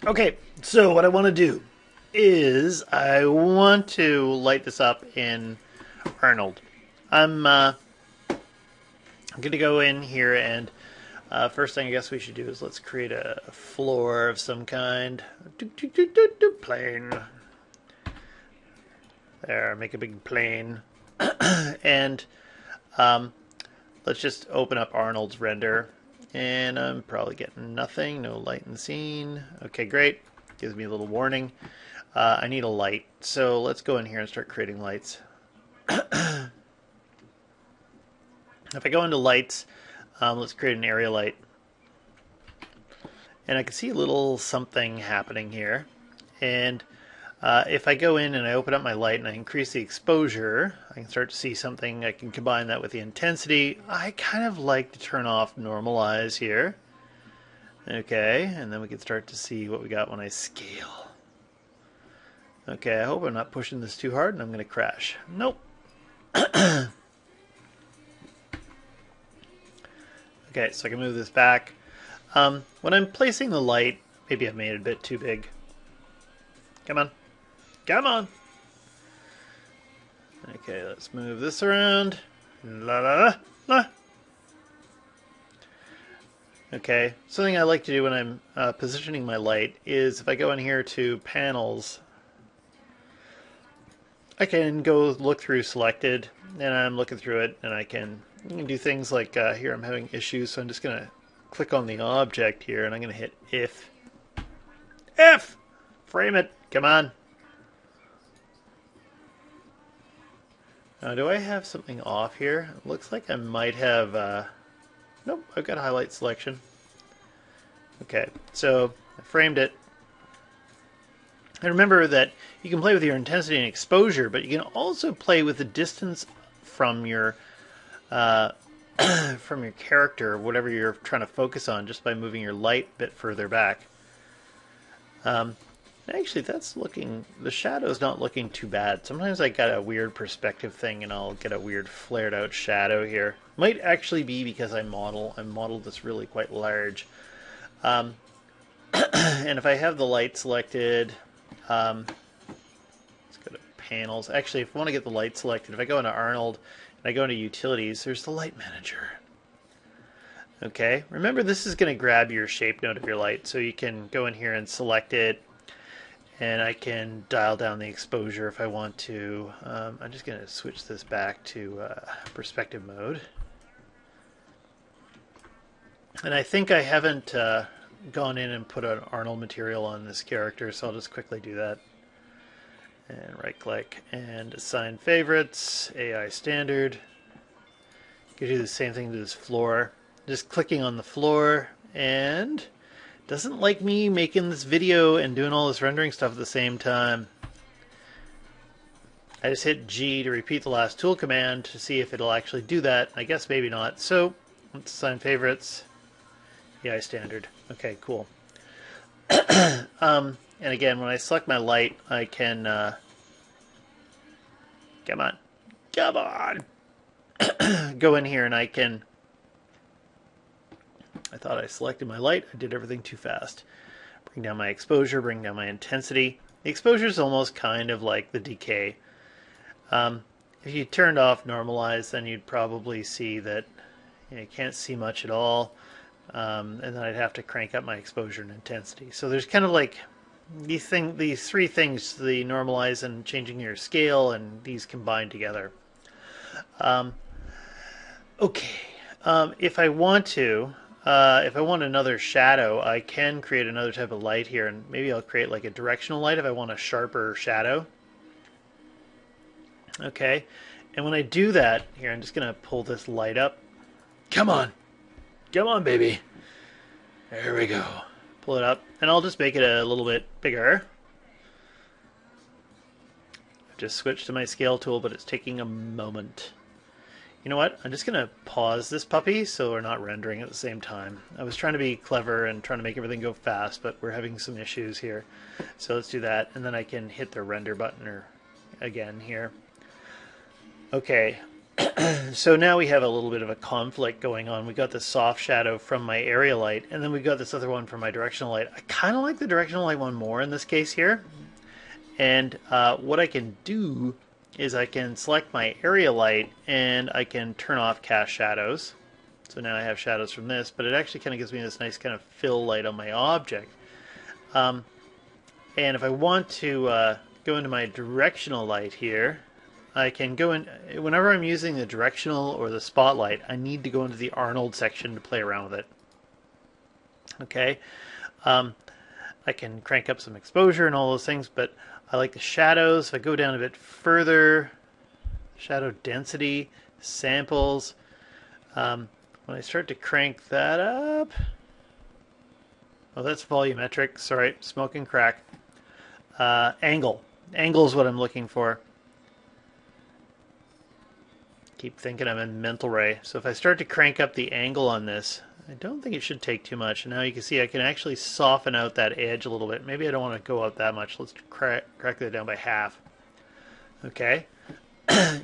Okay, so what I want to do is I want to light this up in Arnold. I'm going to go in here and first thing I guess we should do is let's create a floor of some kind. Plane. There, make a big plane. And um, let's just open up Arnold's render. And I'm probably getting nothing. No light in the scene. Okay, great. Gives me a little warning. I need a light. So let's go in here and start creating lights. If I go into lights, let's create an area light. And I can see a little something happening here. And if I go in and I open up my light and I increase the exposure, I can start to see something. I can combine that with the intensity. I kind of like to turn off normalize here. Okay, and then we can start to see what we got when I scale. Okay, I hope I'm not pushing this too hard and I'm going to crash. Nope. Okay, so I can move this back. When I'm placing the light, maybe I've made it a bit too big. Come on. Come on. Okay, let's move this around. La la la la. Okay, something I like to do when I'm positioning my light is if I go in here to panels, I can go look through selected, and I'm looking through it, and I can do things like here I'm having issues, so I'm just going to click on the object here, and I'm going to hit if. If! Frame it. Come on. Now, do I have something off here? It looks like I might have... Nope, I've got highlight selection. Okay, so I framed it. And remember that you can play with your intensity and exposure, but you can also play with the distance from your from your character, whatever you're trying to focus on, just by moving your light a bit further back. Actually, that's looking, the shadow's not looking too bad. Sometimes I got a weird perspective thing and I'll get a weird flared out shadow here. Might actually be because I modeled this really quite large. And if I have the light selected, let's go to panels. Actually, if I want to get the light selected, if I go into Arnold and I go into utilities, there's the light manager. Okay, remember this is going to grab your shape node of your light, so you can go in here and select it, and I can dial down the exposure if I want to. I'm just going to switch this back to perspective mode. And I think I haven't gone in and put an Arnold material on this character, so I'll just quickly do that. And right click and assign favorites, AI standard. You can do the same thing to this floor. Just clicking on the floor, and doesn't like me making this video and doing all this rendering stuff at the same time. I just hit G to repeat the last tool command to see if it'll actually do that. I guess maybe not. So let's assign favorites. AI standard. Okay, cool. And again, when I select my light, I can come on, go in here and I can. I thought I selected my light. I did everything too fast. Bring down my exposure, bring down my intensity. The exposure is almost kind of like the decay. If you turned off normalize, then you'd probably see that you can't see much at all. And then I'd have to crank up my exposure and intensity. So there's kind of like these three things, the normalize and changing your scale, and these combined together. Okay, if I want to, if I want another shadow, I can create another type of light here, and maybe I'll create like a directional light if I want a sharper shadow. Okay, and when I do that, here I'm just going to pull this light up. Come on, baby. There we go. Pull it up, and I'll just make it a little bit bigger. I've just switched to my scale tool, but it's taking a moment. You know what? I'm just going to pause this puppy so we're not rendering at the same time. I was trying to be clever and trying to make everything go fast, but we're having some issues here. So let's do that, and then I can hit the render button again here. Okay, So now we have a little bit of a conflict going on. We got the soft shadow from my area light, and then we got this other one from my directional light. I kind of like the directional light one more in this case here. And what I can do is I can select my area light and I can turn off cast shadows. So now I have shadows from this, but it actually kind of gives me this nice kind of fill light on my object. And if I want to go into my directional light here, I can go in, whenever I'm using the directional or the spotlight, I need to go into the Arnold section to play around with it. Okay, I can crank up some exposure and all those things, but I like the shadows. If I go down a bit further, shadow density, samples, when I start to crank that up, oh, that's volumetric, sorry, smoke and crack. Angle is what I'm looking for. Keep thinking I'm in mental ray. So if I start to crank up the angle on this, I don't think it should take too much. And now you can see I can actually soften out that edge a little bit. Maybe I don't want to go out that much. Let's crack that down by half. Okay.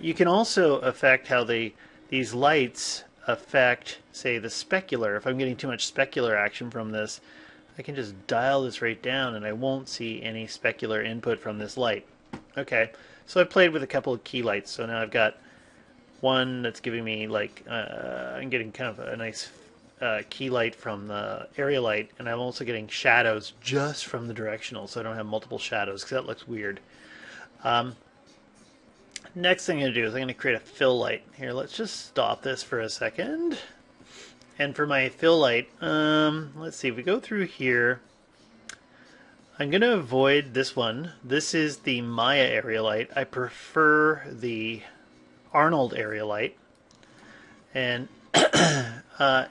You can also affect how these lights affect, say, the specular. If I'm getting too much specular action from this, I can just dial this right down and I won't see any specular input from this light. Okay, so I played with a couple of key lights. So now I've got one that's giving me like, I'm getting kind of a nice key light from the area light, and I'm also getting shadows just from the directional, so I don't have multiple shadows because that looks weird. Next thing I'm going to do is I'm going to create a fill light. Here, let's just stop this for a second. And for my fill light, let's see, if we go through here, I'm going to avoid this one. This is the Maya area light. I prefer the Arnold area light. And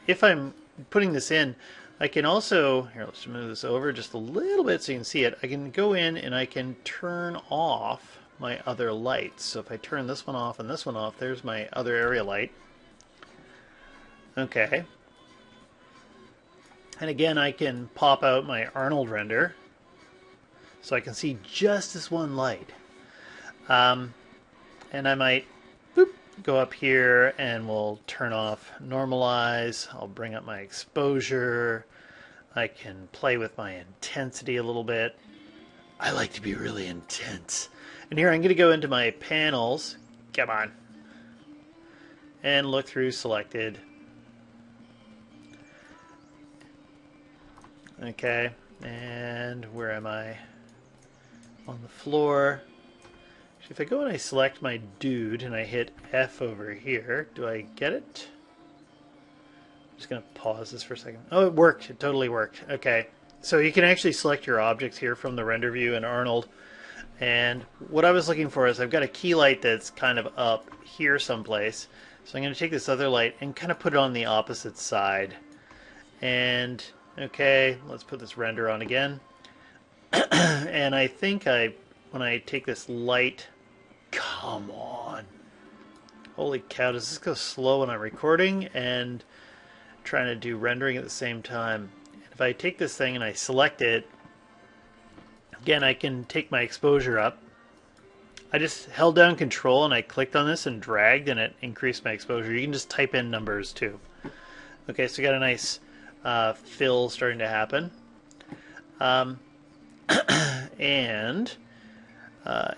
if I'm putting this in, I can also, here, let's move this over just a little bit so you can see it. I can go in and I can turn off my other lights. So if I turn this one off and this one off, there's my other area light. Okay. And again, I can pop out my Arnold render so I can see just this one light. And I might go up here and we'll turn off normalize. I'll bring up my exposure. I can play with my intensity a little bit. I like to be really intense. And here I'm going to go into my panels. Come on. And look through selected. Okay. And where am I? On the floor. If I go and I select my dude and I hit F over here, do I get it? I'm just going to pause this for a second. Oh, it worked. It totally worked. Okay. So you can actually select your objects here from the render view in Arnold. And what I was looking for is I've got a key light that's kind of up here someplace. So I'm going to take this other light and kind of put it on the opposite side. And, okay, let's put this render on again. And I think when I take this light, come on. Holy cow, does this go slow when I'm recording and trying to do rendering at the same time? If I take this thing and I select it, again, I can take my exposure up. I just held down control and I clicked on this and dragged and it increased my exposure. You can just type in numbers too. Okay, so we got a nice fill starting to happen. And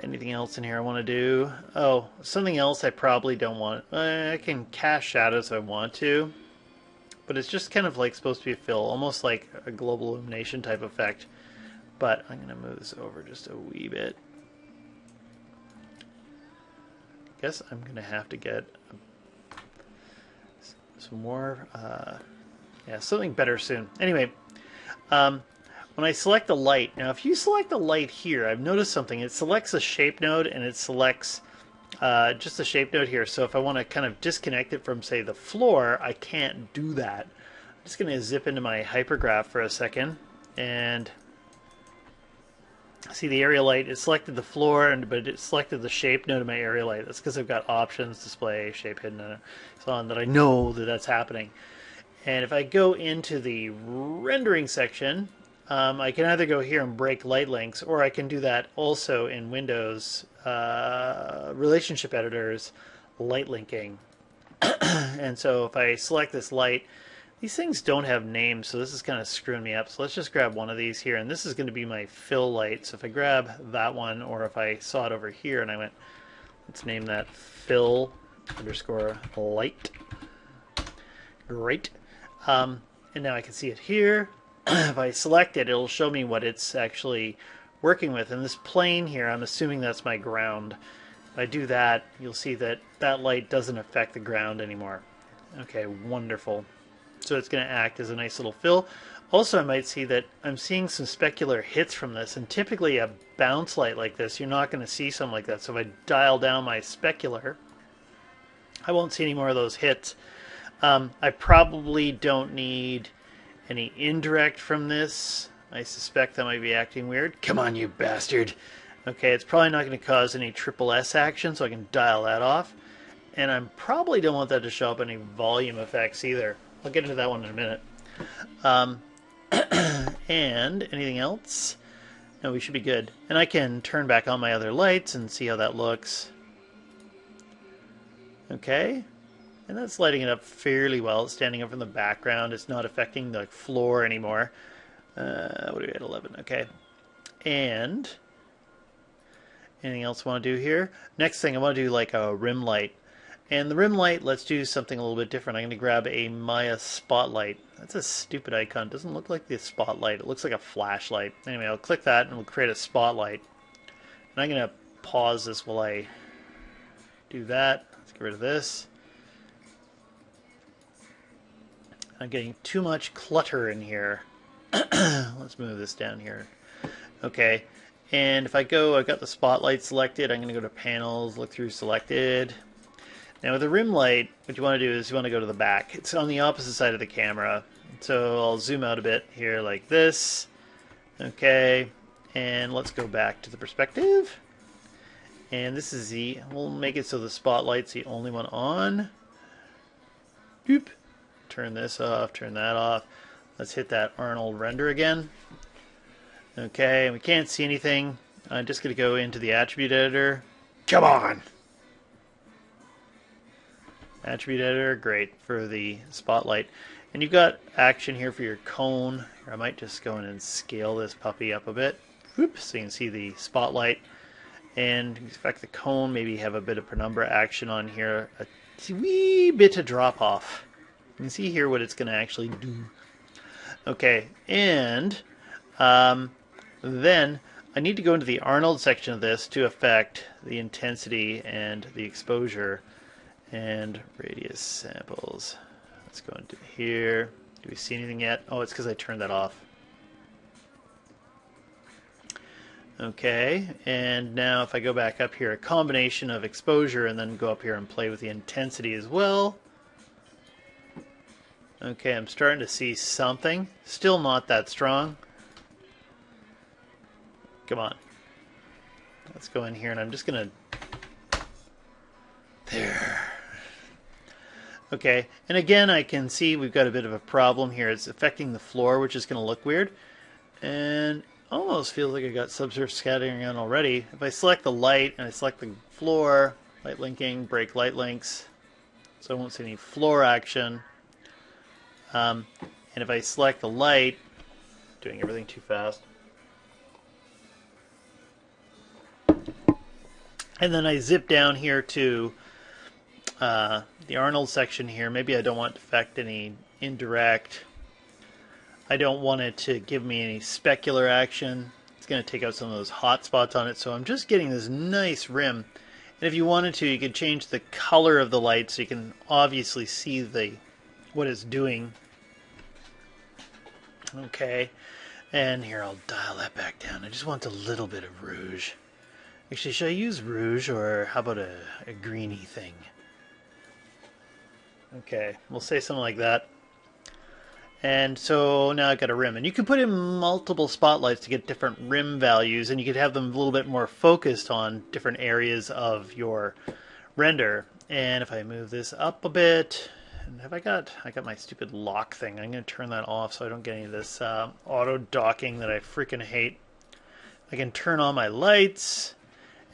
anything else in here I want to do? Oh, something else I probably don't want. I can cast shadows if I want to, but it's just kind of like supposed to be a fill, almost like a global illumination type effect. But I'm going to move this over just a wee bit. I guess I'm going to have to get some more, yeah, something better soon. Anyway, when I select the light, now if you select the light here, I've noticed something. It selects a shape node and it selects just the shape node here. So if I want to kind of disconnect it from, say, the floor, I can't do that. I'm just going to zip into my hypergraph for a second and see the area light. It selected the floor, but it selected the shape node of my area light. That's because I've got options, display, shape hidden, and so on, that I know that that's happening. And if I go into the rendering section, I can either go here and break light links, or I can do that also in Windows relationship editors light linking. And so if I select this light, these things don't have names, so this is kind of screwing me up. So let's just grab one of these here, and this is going to be my fill light. So if I grab that one, or if I saw it over here and I went, let's name that fill underscore light. Great. And now I can see it here. If I select it, it'll show me what it's actually working with. And this plane here, I'm assuming that's my ground. If I do that, you'll see that that light doesn't affect the ground anymore. Okay, wonderful. So it's going to act as a nice little fill. Also, I might see that I'm seeing some specular hits from this, and typically a bounce light like this, you're not going to see something like that. So if I dial down my specular, I won't see any more of those hits. I probably don't need any indirect from this. I suspect that might be acting weird. Come on, you bastard. Okay, it's probably not going to cause any triple S action, so I can dial that off. And I probably don't want that to show up any volume effects either. I'll get into that one in a minute. And anything else? No, we should be good. And I can turn back on my other lights and see how that looks. Okay. And that's lighting it up fairly well. It's standing up from the background. It's not affecting the floor anymore. What are we at? 11. Okay. And anything else I want to do here? Next thing, I want to do like a rim light. And the rim light, let's do something a little bit different. I'm going to grab a Maya spotlight. That's a stupid icon. It doesn't look like the spotlight. It looks like a flashlight. Anyway, I'll click that and we'll create a spotlight. And I'm going to pause this while I do that. Let's get rid of this. I'm getting too much clutter in here. Let's move this down here. Okay, and if I go, I've got the spotlight selected. I'm going to go to panels, look through selected. Now with the rim light, what you want to do is you want to go to the back. It's on the opposite side of the camera. So I'll zoom out a bit here like this. Okay, and let's go back to the perspective. And this is we'll make it so the spotlight's the only one on. Doop. Turn this off, turn that off. Let's hit that Arnold render again. Okay, we can't see anything. I'm just going to go into the attribute editor. Come on! Attribute editor, great for the spotlight. And you've got action here for your cone. Here, I might just go in and scale this puppy up a bit. Whoop, so you can see the spotlight. And in fact, the cone, maybe have a bit of penumbra action on here. A wee bit of drop off. You can see here what it's going to actually do. Okay, and then I need to go into the Arnold section of this to affect the intensity and the exposure and radius samples. Let's go into here. Do we see anything yet? Oh, it's because I turned that off. Okay, and now if I go back up here, a combination of exposure and then go up here and play with the intensity as well. Okay, I'm starting to see something. Still not that strong. Come on. Let's go in here and I'm just going to... There. Okay, and again I can see we've got a bit of a problem here. It's affecting the floor, which is going to look weird. And almost feels like I got subsurface scattering on already. If I select the light and I select the floor, light linking, break light links, so I won't see any floor action. And if I select the light, doing everything too fast, and then I zip down here to the Arnold section here, maybe I don't want to affect any indirect. I don't want it to give me any specular action. It's going to take out some of those hot spots on it, so I'm just getting this nice rim. And if you wanted to, you could change the color of the light so you can obviously see what it's doing. Okay, and here I'll dial that back down. I just want a little bit of rouge. Actually, should I use rouge or how about a greeny thing? Okay, we'll say something like that. And so now I've got a rim. And you can put in multiple spotlights to get different rim values, and you could have them a little bit more focused on different areas of your render. And if I move this up a bit, and I got my stupid lock thing. I'm going to turn that off so I don't get any of this auto docking that I freaking hate. I can turn on my lights,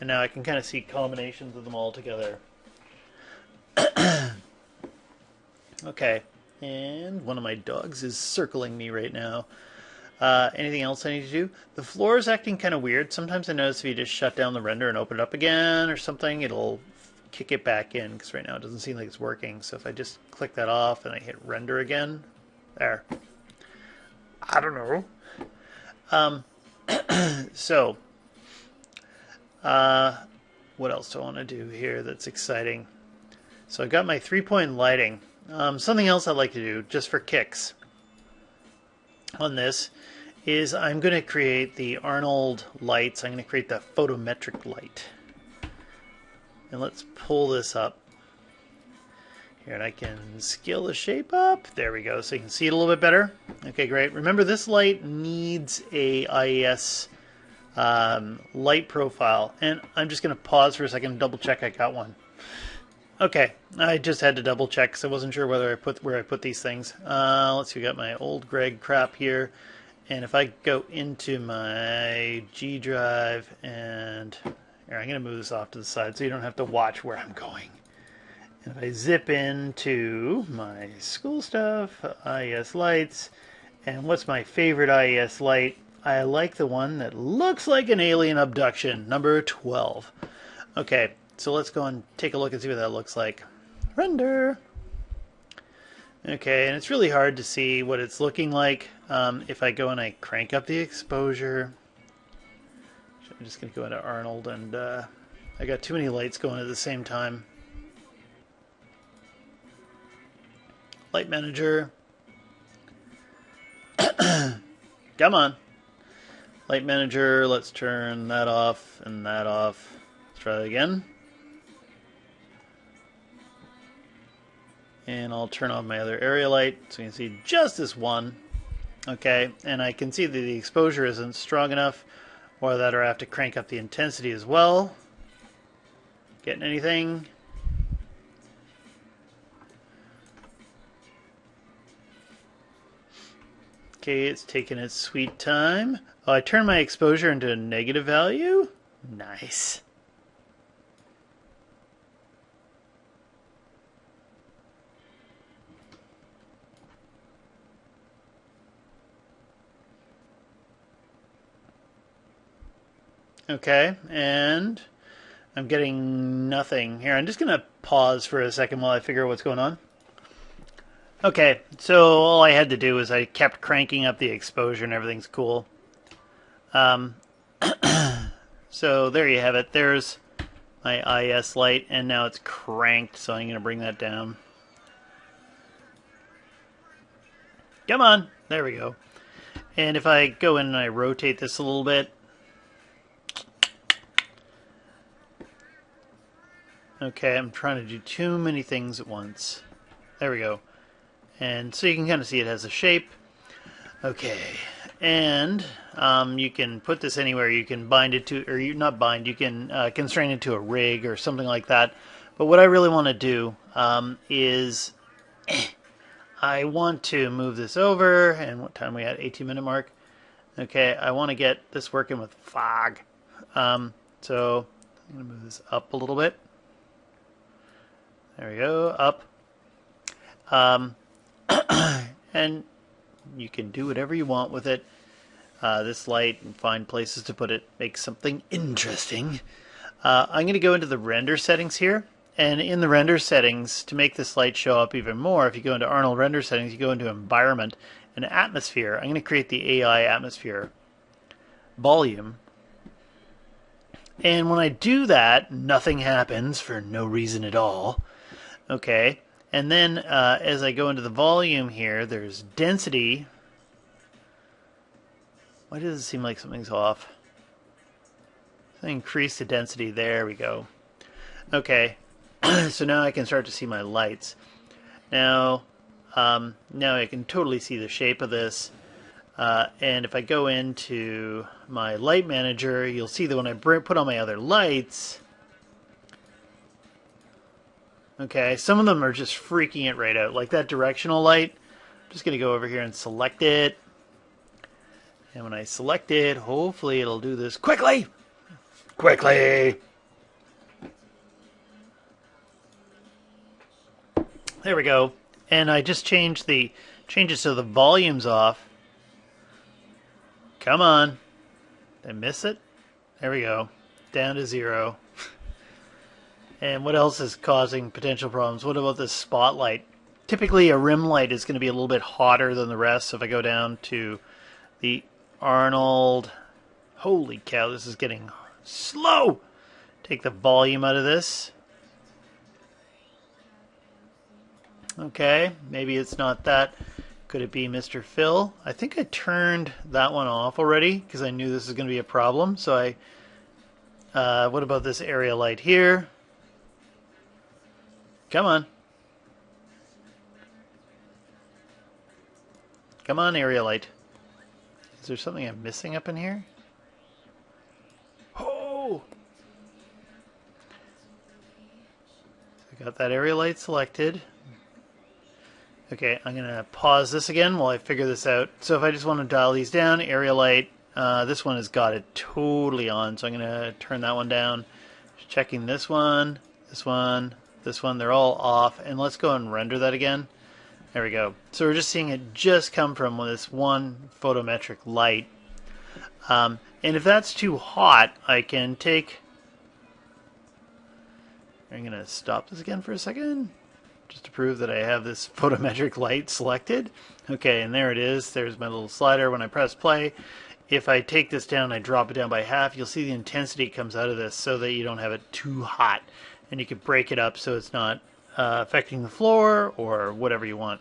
and now I can kind of see combinations of them all together. Okay, and one of my dogs is circling me right now. Anything else I need to do? The floor is acting kind of weird. Sometimes I notice if you just shut down the render and open it up again or something, it'll kick it back in, because right now it doesn't seem like it's working. So if I just click that off and I hit render again, there. I don't know. So, what else do I want to do here that's exciting? So I got my 3-point lighting. Something else I'd like to do, just for kicks, on this, is I'm going to create the Arnold lights. I'm going to create the photometric light. And let's pull this up. Here, and I can scale the shape up. There we go, so you can see it a little bit better. Okay, great. Remember, this light needs a IES light profile. And I'm just going to pause for a second and double check I got one. Okay, I just had to double check because I wasn't sure where I put these things. Let's see, we got my old Greg crap here. And if I go into my G drive and here, I'm going to move this off to the side so you don't have to watch where I'm going. And if I zip into my school stuff, IES lights, and what's my favorite IES light? I like the one that looks like an alien abduction, number 12. Okay, so let's go and take a look and see what that looks like. Render. Okay, and it's really hard to see what it's looking like if I go and I crank up the exposure. I'm just going to go into Arnold, and I got too many lights going at the same time. Light manager. Come on. Light manager, let's turn that off and that off. Let's try that again. And I'll turn on my other area light so you can see just this one. Okay, and I can see that the exposure isn't strong enough, or that I have to crank up the intensity as well. Getting anything? Okay, it's taking its sweet time. Oh, I turned my exposure into a negative value? Nice. Okay, and I'm getting nothing. Here, I'm just going to pause for a second while I figure out what's going on. Okay, so all I had to do was I kept cranking up the exposure and everything's cool. So there you have it. There's my IS light, and now it's cranked, so I'm going to bring that down. Come on! There we go. And if I go in and I rotate this a little bit, okay, I'm trying to do too many things at once. There we go. And so you can kind of see it has a shape. Okay, and you can put this anywhere. You can bind it to, or you not bind, you can constrain it to a rig or something like that. But what I really want to do is I want to move this over, and what time are we at? 18-minute mark. Okay, I want to get this working with fog. So I'm going to move this up a little bit. There we go, up. And you can do whatever you want with it. This light, and find places to put it, make something interesting. I'm going to go into the render settings here. And in the render settings, to make this light show up even more, if you go into Arnold render settings, you go into environment and atmosphere. I'm going to create the AI atmosphere volume. And when I do that, nothing happens for no reason at all. Okay. And then as I go into the volume here, there's density. Why does it seem like something's off? So I increase the density. There we go. Okay. So now I can start to see my lights. Now I can totally see the shape of this. And if I go into my light manager, you'll see that when I put on my other lights, okay, some of them are just freaking it right out. Like that directional light, I'm just going to go over here and select it. And when I select it, hopefully it'll do this quickly. Quickly! There we go. And I just changed the changes so the volume's off. Come on. Did I miss it? There we go. Down to 0. And what else is causing potential problems? What about this spotlight? Typically a rim light is going to be a little bit hotter than the rest. So if I go down to the Arnold, holy cow, this is getting slow. Take the volume out of this. Okay, maybe it's not that. Could it be Mr. Phil? I think I turned that one off already because I knew this was going to be a problem. So what about this area light here? Come on. Come on, area light. Is there something I'm missing up in here? Oh! I got that area light selected. Okay, I'm going to pause this again while I figure this out. So if I just want to dial these down, area light, this one has got it totally on. So I'm going to turn that one down. Just checking this one, this one, this one. They're all off. And let's go and render that again. There we go. So we're just seeing it just come from this one photometric light. And if that's too hot, I can take... I'm going to stop this again for a second, just to prove that I have this photometric light selected. Okay, and there it is. There's my little slider. When I press play, if I take this down, I drop it down by half, you'll see the intensity comes out of this so that you don't have it too hot. And you can break it up so it's not affecting the floor or whatever you want.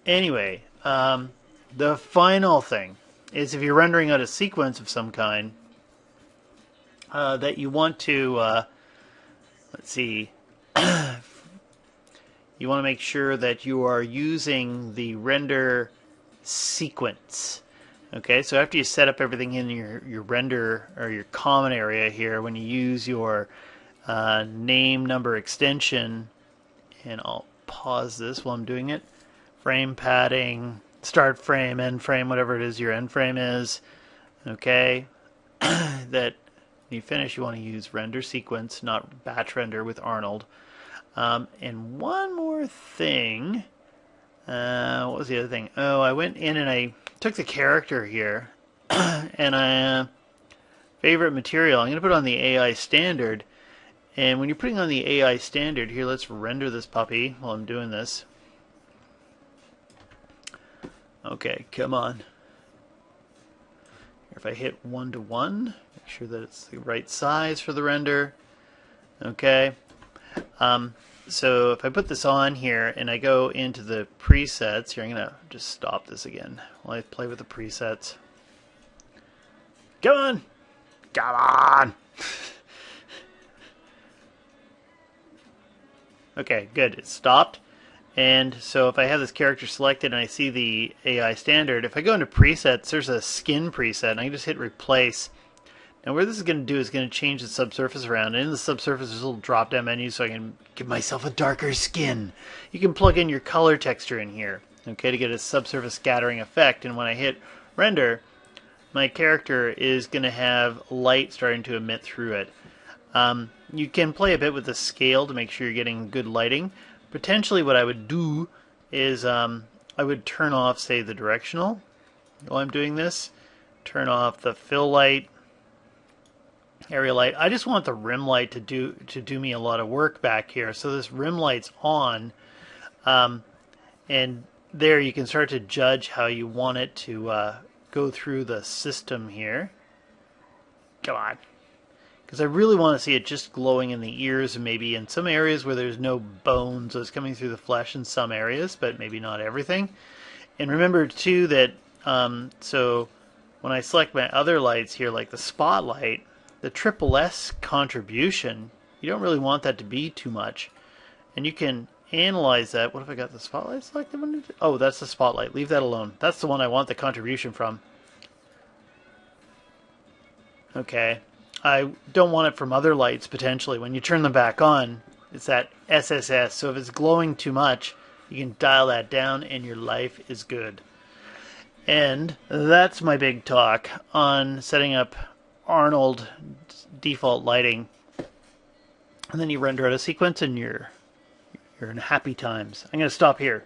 Anyway, the final thing is if you're rendering out a sequence of some kind that you want to, let's see, you want to make sure that you are using the render sequence. Okay, so after you set up everything in your render or your common area here, when you use your name number extension, and I'll pause this while I'm doing it, frame padding, start frame, end frame, whatever it is your end frame is, okay, that when you finish you want to use render sequence, not batch render with Arnold. And one more thing, what was the other thing? Oh, I went in and I took the character here, and I favorite material, I'm going to put on the AI standard. And when you're putting on the AI standard, here, let's render this puppy while I'm doing this. Okay, come on. If I hit 1 to 1, make sure that it's the right size for the render. Okay. So if I put this on here and I go into the presets, here I'm going to just stop this again while I play with the presets. Come on! Come on! Okay, good. It stopped. And so if I have this character selected and I see the AI standard, if I go into presets, there's a skin preset, and I can just hit replace. Now what this is going to do is going to change the subsurface around. And in the subsurface, there's a little drop-down menu so I can give myself a darker skin. You can plug in your color texture in here, okay, to get a subsurface scattering effect. And when I hit render, my character is going to have light starting to emit through it. You can play a bit with the scale to make sure you're getting good lighting. Potentially what I would do is I would turn off, say, the directional while I'm doing this. Turn off the fill light, area light. I just want the rim light to do me a lot of work back here. So this rim light's on, and there you can start to judge how you want it to go through the system here. Come on. Because I really want to see it just glowing in the ears and maybe in some areas where there's no bone, so it's coming through the flesh in some areas, but maybe not everything. And remember too that so when I select my other lights here, like the spotlight, the triple S contribution, you don't really want that to be too much. And you can analyze that. What if I got the spotlight selected? Oh, that's the spotlight. Leave that alone. That's the one I want the contribution from. Okay. I don't want it from other lights, potentially. When you turn them back on, it's that SSS. So if it's glowing too much, you can dial that down and your life is good. And that's my big talk on setting up Arnold default lighting. And then you render out a sequence and you're You're in happy times. I'm going to stop here.